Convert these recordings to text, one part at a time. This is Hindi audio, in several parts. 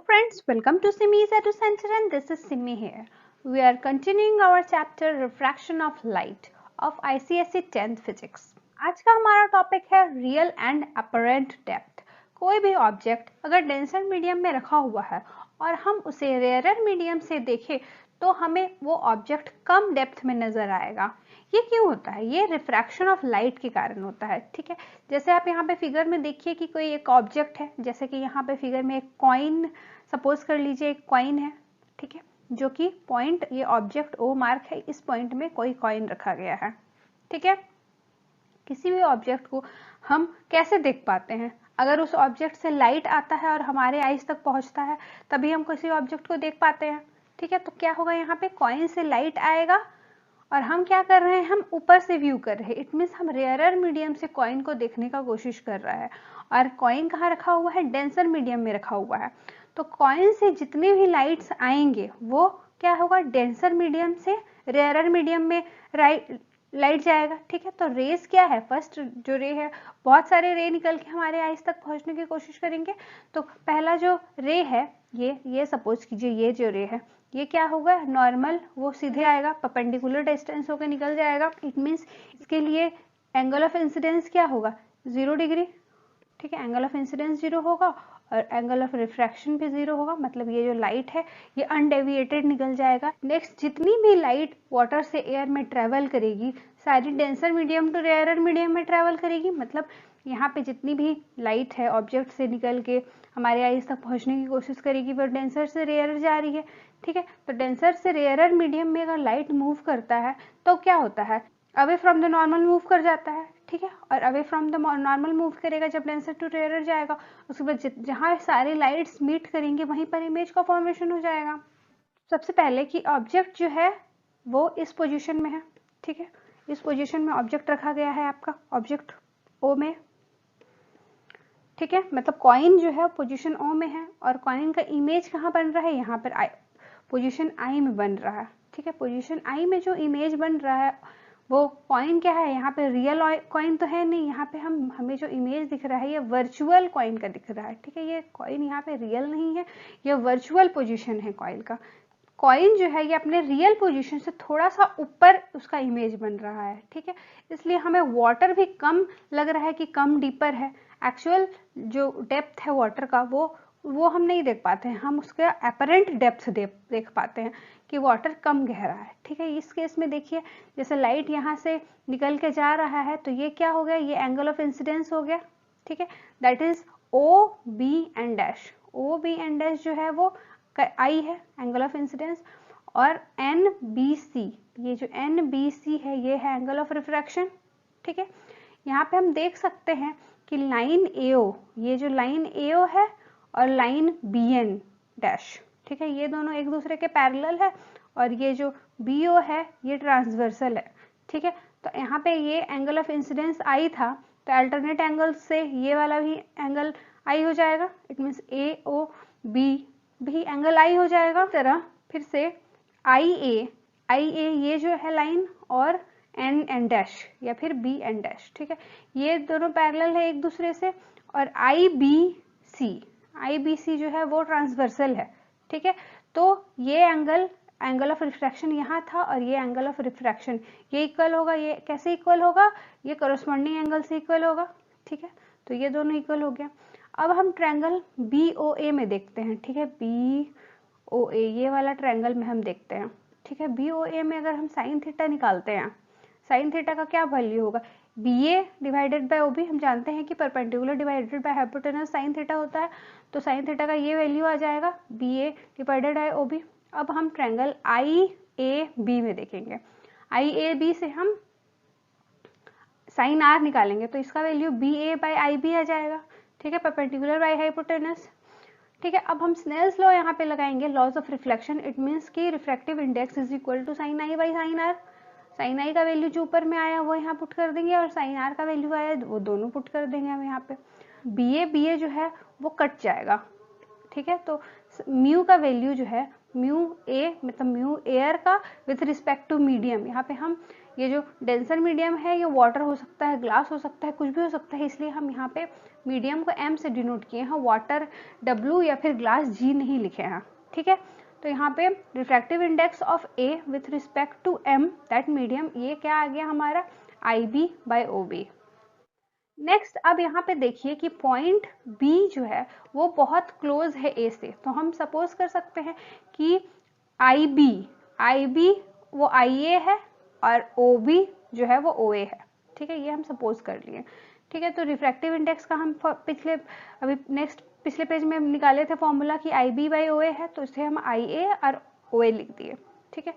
friends, welcome to Simi's Edu Center and this is Simi here. We are continuing our chapter Refraction of Light of ICSE 10th Physics. आज का हमारा टॉपिक है रियल एंड अपरेंट डेप्थ। कोई भी ऑब्जेक्ट अगर डेंसर मीडियम में रखा हुआ है और हम उसे रेयरर मीडियम से देखें तो हमें वो ऑब्जेक्ट कम डेप्थ में नजर आएगा। ये क्यों होता है? ये रिफ्रैक्शन ऑफ लाइट के कारण होता है। ठीक है, जैसे आप यहाँ पे फिगर में देखिए कि कोई एक ऑब्जेक्ट है, जैसे कि यहाँ पे फिगर में एक कॉइन, सपोज कर लीजिए एक कॉइन है, ठीक है, जो कि पॉइंट, ये ऑब्जेक्ट ओ मार्क है, इस पॉइंट में कोई कॉइन रखा गया है। ठीक है, किसी भी ऑब्जेक्ट को हम कैसे देख पाते हैं? अगर उस ऑब्जेक्ट से लाइट आता है और हमारे आईज तक पहुंचता है तभी हम किसी ऑब्जेक्ट को देख पाते हैं। ठीक है, तो क्या होगा, यहाँ पे कॉइन से लाइट आएगा और हम क्या कर रहे हैं, हम ऊपर से व्यू कर रहे हैं। इट मीन्स हम रेयरर मीडियम से कॉइन को देखने का कोशिश कर रहा है। और कॉइन कहाँ रखा हुआ है? डेंसर मीडियम में रखा हुआ है। तो कॉइन से जितने भी लाइट्स आएंगे वो क्या होगा, डेंसर मीडियम से रेयरर मीडियम में लाइट जाएगा। ठीक है, तो रेस क्या है, फर्स्ट जो रे है, बहुत सारे रे निकल के हमारे आईज तक पहुंचने की कोशिश करेंगे। तो पहला जो रे है, ये सपोज कीजिए ये जो रे है, ये क्या होगा, नॉर्मल, वो सीधे आएगा, परपेंडिकुलर डिस्टेंस होकर निकल जाएगा। इट मीन्स इसके लिए एंगल ऑफ इंसिडेंस क्या होगा, 0 डिग्री। ठीक है, एंगल ऑफ इंसिडेंस 0 होगा और एंगल ऑफ रिफ्रैक्शन भी 0 होगा, मतलब ये जो लाइट है ये अनडेविएटेड निकल जाएगा। नेक्स्ट, जितनी भी लाइट वाटर से एयर में ट्रेवल करेगी सारी denser medium to rarer medium में ट्रेवल करेगी। मतलब यहाँ पे जितनी भी लाइट है ऑब्जेक्ट से निकल के हमारे आईज तक पहुंचने की कोशिश करेगी वो डेंसर से रेयरर जा रही है। ठीक है, तो डेंसर से रेयरर मीडियम में अगर लाइट मूव करता है तो क्या होता है, away from the normal move कर जाता है। ठीक है, और away from the normal move करेगा जब डेंसर टू रेयरर जाएगा, उसके बाद जहां सारी लाइट्स मीट करेंगे वहीं पर इमेज का फॉर्मेशन हो जाएगा। सबसे पहले कि ऑब्जेक्ट जो है वो इस पोजीशन में है। ठीक है, इस पोजीशन में ऑब्जेक्ट रखा गया है, आपका ऑब्जेक्ट ओ में। ठीक है, मतलब कॉइन जो है पोजीशन ओ में है और कॉइन का इमेज कहाँ बन रहा है, यहाँ पर पोजीशन आई में बन रहा है। ठीक है, पोजीशन आई में जो इमेज बन रहा है वो कॉइन क्या है, यहाँ पे रियल कॉइन तो है नहीं, यहाँ पे हमें जो इमेज दिख रहा है ये वर्चुअल कॉइन का दिख रहा है। ठीक है, ये कॉइन यहाँ पे रियल नहीं है, ये वर्चुअल पोजीशन है कॉइन का। कॉइन जो है ये अपने रियल पोजीशन से थोड़ा सा ऊपर उसका इमेज बन रहा है। ठीक है, इसलिए हमें वाटर भी कम लग रहा है कि कम डीपर है। एक्चुअल जो डेप्थ है वाटर का वो हम नहीं देख पाते हैं, हम उसका अपरेंट डेप्थ देख पाते हैं कि वाटर कम गहरा है। ठीक है, इस केस में देखिए जैसे लाइट यहाँ से निकल के जा रहा है तो ये क्या हो गया, ये एंगल ऑफ इंसिडेंस हो गया। ठीक है, that is O B and dash. O B and dash जो है वो आई है, एंगल ऑफ इंसिडेंस, और एन बी सी, ये जो एन बी सी है ये है एंगल ऑफ रिफ्रैक्शन। ठीक है, यहाँ पे हम देख सकते हैं कि लाइन एओ, ये जो लाइन एओ है और लाइन बी एन डैश, ठीक है, ये दोनों एक दूसरे के पैरेलल है और ये जो बी ओ है ये ट्रांसवर्सल है। ठीक है, तो यहाँ पे ये एंगल ऑफ इंसिडेंस आई था तो अल्टरनेट एंगल से ये वाला भी एंगल आई हो जाएगा। It means A O B भी एंगल आई हो जाएगा। तरह फिर से आई ए ये जो है लाइन और एन एन डैश या फिर बी एन डैश। ठीक है, ये दोनों पैरेलल है एक दूसरे से। और आई बी सी जो है वो ट्रांसवर्सल है। ठीक है, तो ये एंगल ऑफ रिफ्रैक्शन यहाँ था और ये एंगल ऑफ रिफ्रैक्शन ये इक्वल होगा। ये कैसे इक्वल होगा, ये करस्पॉन्डिंग एंगल से इक्वल होगा। ठीक है, तो ये दोनों इक्वल हो गया। अब हम ट्रायंगल बी ओ ए में देखते हैं। ठीक है, बी ओ ए ये वाला ट्रायंगल में हम देखते हैं। ठीक है, बी ओ ए में अगर हम साइन थीटा निकालते हैं, साइन थीटा का क्या वैल्यू होगा, B A divided by O B. हम जानते हैं कि perpendicular divided by hypotenuse sine theta होता है, तो साइन थीटा का ये वैल्यू आ जाएगा B A divided by O B. अब हम ट्रायंगल आई ए बी में देखेंगे। आई ए बी से हम साइन आर निकालेंगे तो इसका value B A by I B आ जाएगा। ठीक है, परपेंडिकुलर बाय हाइपोटेनस। ठीक है, अब हम स्नेल्स लॉ यहाँ पे लगाएंगे, laws of reflection. It means कि refractive index is equal to sine I by sine R. Sine I का वैल्यू जो ऊपर में आया वो यहाँ पुट कर देंगे और साइन आर का वैल्यू आया वो दोनों पुट कर देंगे हम यहाँ पे। बी ए जो है वो कट जाएगा। ठीक है, तो म्यू का वैल्यू जो है म्यू ए मतलब म्यू एयर का विथ रिस्पेक्ट टू मीडियम। यहाँ पे हम ये जो डेंसर मीडियम है ये वाटर हो सकता है, ग्लास हो सकता है, कुछ भी हो सकता है, इसलिए हम यहाँ पे मीडियम को m से डिनोट किए हैं, वाटर w या फिर ग्लास g नहीं लिखे हैं। ठीक है, तो यहाँ पे refractive index of a with respect to m that medium, ये क्या आ गया हमारा IB by OB। नेक्स्ट अब यहाँ पे देखिए कि पॉइंट B जो है वो बहुत क्लोज है A से, तो हम सपोज कर सकते हैं कि IB वो IA है और OB जो है वो OA है। ठीक है, ये हम सपोज कर लिए। ठीक है, तो रिफ्रैक्टिव इंडेक्स का हम पिछले पेज में निकाले थे फॉर्मूला कि IB by OA है, तो इसे हम IA और OA लिख दिए। ठीक है,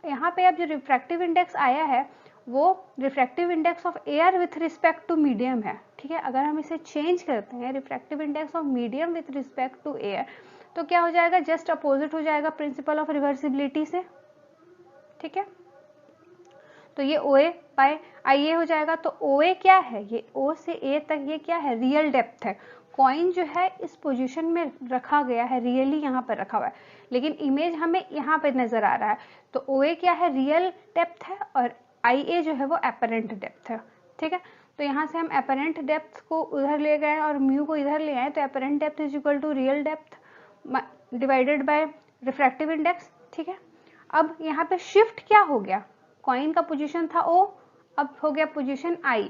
यहाँ पे अब जो रिफ्रैक्टिव इंडेक्स आया है वो refractive index of air with respect to medium है। ठीक है, अगर हम इसे चेंज करते हैं refractive index of medium with respect to air, तो क्या हो जाएगा, जस्ट अपोजिट हो जाएगा प्रिंसिपल ऑफ रिवर्सिबिलिटी से। ठीक है, तो ये OA बाय IA हो जाएगा। तो OA क्या है, ये O से A तक ये क्या है, रियल डेप्थ है। कॉइन जो है इस पोजीशन में रखा गया है, रियली यहाँ पर रखा हुआ है, लेकिन इमेज हमें यहाँ पे नजर आ रहा है। तो OA क्या है, रियल डेप्थ है, और IA जो है वो एपरेंट डेप्थ है। ठीक है, तो यहाँ से हम एपरेंट डेप्थ को उधर ले गए और म्यू को इधर ले आए, तो apparent depth is equal to real depth divided by refractive index. ठीक है, अब यहाँ पे शिफ्ट क्या हो गया, कॉइन का पोजीशन था O, अब हो गया पोजीशन I।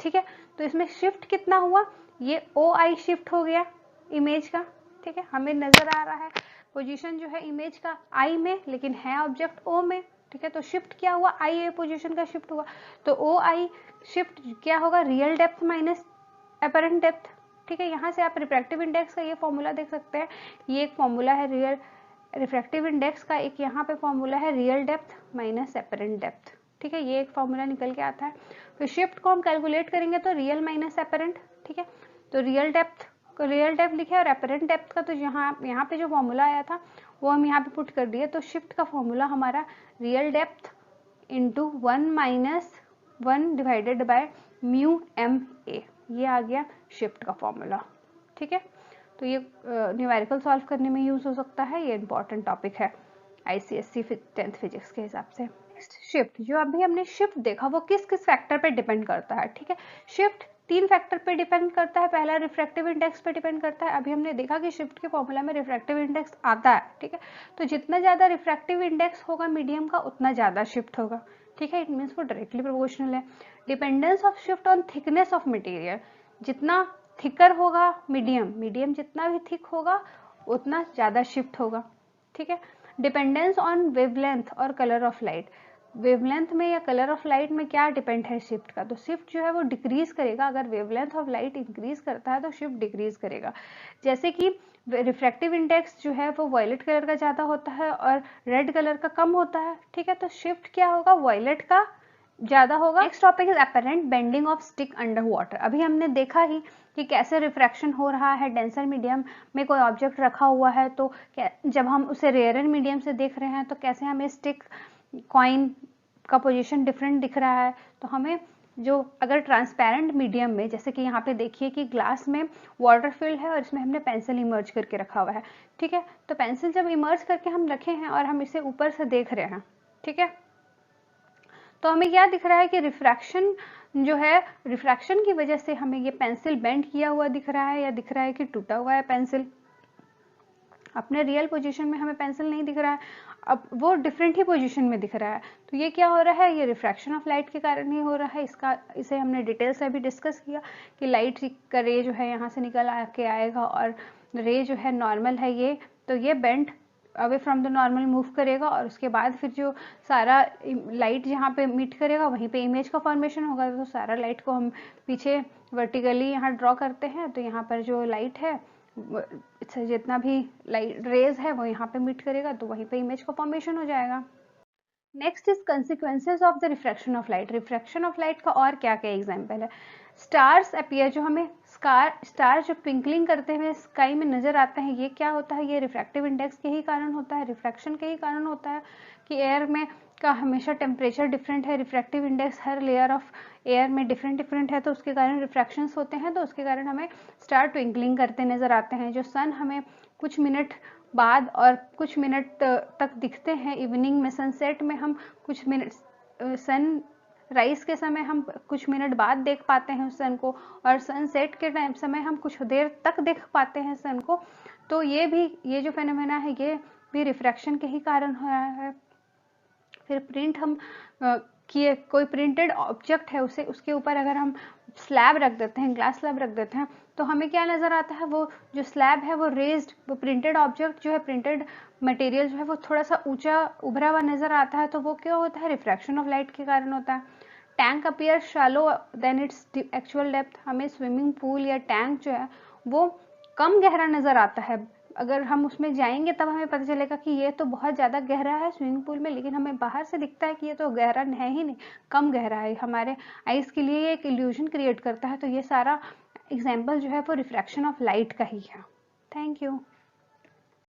ठीक है, तो इसमें शिफ्ट कितना हुआ, ये OI शिफ्ट हो गया इमेज का। ठीक है, हमें नजर आ रहा है पोजीशन जो है इमेज का I में, लेकिन है ऑब्जेक्ट O में। ठीक है, तो शिफ्ट क्या हुआ, IA पोजीशन का शिफ्ट हुआ, तो OI शिफ्ट क्या होगा, real depth minus apparent depth. ठीक है, यहाँ से आप रिफ्रैक्टिव इंडेक्स का ये फॉर्मूला देख सकते हैं, ये एक फॉर्मूला है रियल रिफ्रैक्टिव इंडेक्स का, एक यहाँ पे फॉर्मूला है real depth minus apparent depth. ठीक है, ये एक फॉर्मूला निकल के आता है। फिर शिफ्ट को हम कैलकुलेट करेंगे तो रियल माइनस एपरेंट। ठीक है, तो रियल डेप्थ लिखे और एपरेंट डेप्थ का तो यहाँ पे जो फॉर्मूला आया था वो हम यहाँ पे पुट कर दिए। तो शिफ्ट का फॉर्मूला हमारा real depth into 1 minus 1 divided by mu MA, ये आ गया शिफ्ट का फॉर्मूला। ठीक है, तो ये न्यूमेरिकल सॉल्व करने में यूज हो सकता है, ये इंपॉर्टेंट टॉपिक है ICSE 10th फिजिक्स के हिसाब से। नेक्स्ट शिफ्ट, जो अभी हमने शिफ्ट देखा वो किस किस फैक्टर पे डिपेंड करता है। ठीक है, शिफ्ट 3 फैक्टर पे डिपेंड करता है। पहला रिफ्रैक्टिव इंडेक्स पे डिपेंड करता है। अभी हमने देखा कि शिफ्ट के फॉर्मूला में रिफ्रैक्टिव इंडेक्स आता है। ठीक है, तो जितना ज्यादा रिफ्रैक्टिव इंडेक्स होगा मीडियम का उतना ज्यादा शिफ्ट होगा। ठीक है, इट मीन्स वो डायरेक्टली प्रोपोर्शनल है। Dependence of shift on thickness of material, जितना थिकर होगा मीडियम जितना भी थिक होगा उतना ज्यादा शिफ्ट होगा। ठीक है, डिपेंडेंस ऑन वेवलेंथ और कलर ऑफ लाइट, वेवलेंथ में या कलर ऑफ लाइट में क्या डिपेंड है शिफ्ट का, तो शिफ्ट जो है वो डिक्रीज करेगा। अगर वेवलेंथ ऑफ लाइट इंक्रीज करता है तो शिफ्ट डिक्रीज करेगा। जैसे कि रिफ्रैक्टिव इंडेक्स जो है वो वायलेट कलर का ज्यादा होता है और रेड कलर का कम होता है। ठीक है, तो शिफ्ट क्या होगा, वायलेट का ज्यादा होगा। Next topic is apparent bending of stick under water. अभी हमने देखा ही कि कैसे रिफ्रैक्शन हो रहा है, डेंसर मीडियम में कोई ऑब्जेक्ट रखा हुआ है तो जब हम उसे रेयर मीडियम से देख रहे हैं तो कैसे हमें स्टिक कॉइन का पोजीशन डिफरेंट दिख रहा है। तो हमें जो अगर ट्रांसपेरेंट मीडियम में, जैसे कि यहाँ पे देखिए कि ग्लास में वाटर फिल्ड है और इसमें हमने पेंसिल इमर्ज करके रखा हुआ है। ठीक है, तो पेंसिल जब इमर्ज करके हम रखे हैं और हम इसे ऊपर से देख रहे हैं, ठीक है, तो हमें क्या दिख रहा है कि रिफ्रैक्शन जो है, रिफ्रैक्शन की वजह से हमें ये पेंसिल बेंड किया हुआ दिख रहा है या दिख रहा है कि टूटा हुआ है पेंसिल। अपने रियल पोजीशन में हमें पेंसिल नहीं दिख रहा है, अब वो डिफरेंट ही पोजीशन में दिख रहा है। तो ये क्या हो रहा है, ये रिफ्रैक्शन ऑफ लाइट के कारण ही हो रहा है। इसे हमने डिटेल से अभी डिस्कस किया कि लाइट का रे जो है यहाँ से निकल के आएगा और रे जो है नॉर्मल है ये, तो ये bend away from the normal move करेगा और उसके बाद फिर जो सारा लाइट जहाँ पे मीट करेगा वहीं पे इमेज का फॉर्मेशन होगा। तो सारा लाइट को हम पीछे वर्टिकली यहाँ ड्रॉ करते हैं, तो यहाँ पर जो लाइट है जितना भी लाइट रेज है वो यहाँ पे मीट करेगा तो वहीं पे इमेज का फॉर्मेशन हो जाएगा। Next is consequences of the refraction of light. Refraction of light का और क्या क्या एग्जाम्पल है, स्टार्स अपीयर, जो हमें स्टार जो ट्विंकलिंग करते हुए स्काई में नजर आते हैं, ये क्या होता है, ये रिफ्रैक्टिव इंडेक्स के ही कारण होता है, रिफ्रैक्शन के ही कारण होता है कि एयर में का हमेशा टेम्परेचर डिफरेंट है, refractive index her layer of air में डिफरेंट है, तो उसके कारण रिफ्रैक्शंस होते हैं, तो उसके कारण हमें स्टार ट्विंकलिंग करते नजर आते हैं। जो सन हमें कुछ मिनट बाद और कुछ मिनट तक दिखते हैं। इवनिंग में सनसेट में हम कुछ मिनट, सन राइज के समय हम कुछ मिनट बाद देख पाते हैं सन को, और सनसेट के टाइम समय हम कुछ देर तक देख पाते हैं सन को। तो ये जो फेनोमेना है ये भी रिफ्रैक्शन के ही कारण हो रहा है। फिर प्रिंट हम किए, कोई प्रिंटेड ऑब्जेक्ट है उसे, उसके ऊपर अगर हम स्लैब रख देते हैं, ग्लास स्लैब रख देते हैं, तो हमें क्या नजर आता है, वो जो स्लैब है वो रेज्ड, वो प्रिंटेड ऑब्जेक्ट जो है, प्रिंटेड मटेरियल जो है वो थोड़ा सा ऊंचा उभरा हुआ नजर आता है। तो वो क्या होता है, रिफ्रैक्शन ऑफ लाइट के कारण होता है। Tank appear shallow than its actual depth, हमें स्विमिंग पूल या टैंक जो है वो कम गहरा नजर आता है। अगर हम उसमें जाएंगे तब हमें पता चलेगा कि ये तो बहुत ज़्यादा गहरा है स्विमिंग पूल में, लेकिन हमें बाहर से दिखता है कि ये तो गहरा है ही नहीं, कम गहरा है। हमारे आइज़ के लिए एक इल्यूजन क्रिएट करता है। तो ये सारा एग्जाम्पल जो है वो रिफ्रैक्शन ऑफ लाइट का ही है। Thank you.